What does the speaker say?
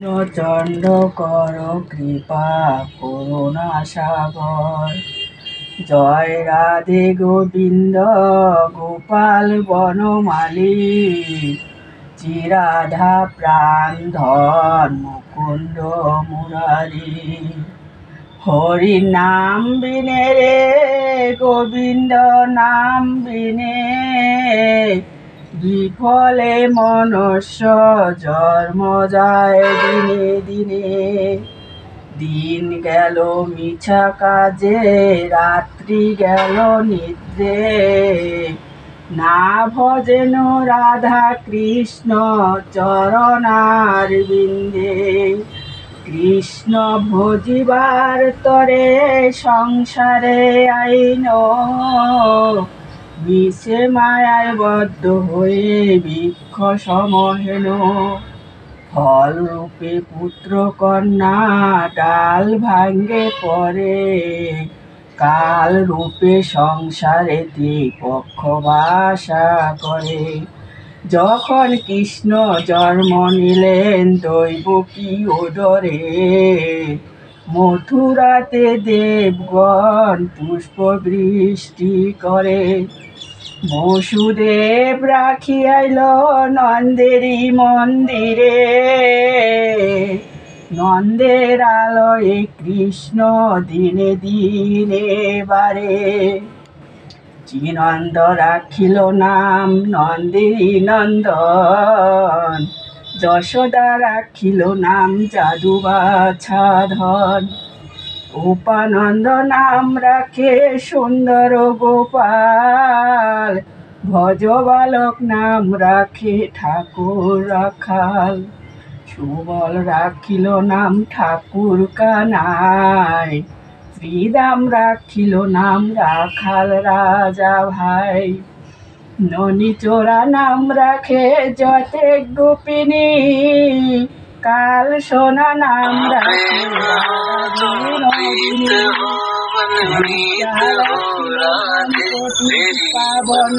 প্রচণ্ড কর কৃপা করুণা সাগর। জয় রাধে গোবিন্দ গোপাল বনমালী, চিরাধা প্রাণ ধন মুকুন্দ মুরারি। হরি নাম বিনে রে গোবিন্দ নাম বিনে, বিফলে মনুষ্য জন্ম যায় দিনে দিনে। দিন গেল মিছা কাজে, রাত্রি গেল নিদ্রে, না ভজেন রাধা কৃষ্ণ চরণার বিন্দে। কৃষ্ণ ভজিবার তরে সংসারে আইন, বিষে মায়ায় বদ্ধ হয়ে বৃক্ষ সমহেন। ফল রূপে পুত্র কন্যা ডাল ভাঙ্গে পরে, কাল রূপে সংসারেতে পক্ষ বাসা করে। যখন কৃষ্ণ জন্ম নিলেন দৈবকী উদরে, মথুরাতে দেবগণ পুষ্প বৃষ্টি করে। বসুদেব রাখি আইল নন্দেরই মন্দিরে, নন্দের আলয়ে কৃষ্ণ দিনে দিনে বারে। শ্রীনন্দ রাখিল নাম নন্দেরই নন্দন, যশোদা রাখিল নাম যাদু বাছা ধন। উপানন্দ নাম রাখে সুন্দর গোপাল, ভজ বালক নাম রাখে ঠাকুর রাখাল। সুবল রাখিল নাম ঠাকুর কানাই, শ্রীদাম রাখিল নাম রাখাল রাজা ভাই। ননীচোরা নাম রাখে যতে গোপিনী, কাল সোনা নাম রাখে পাবন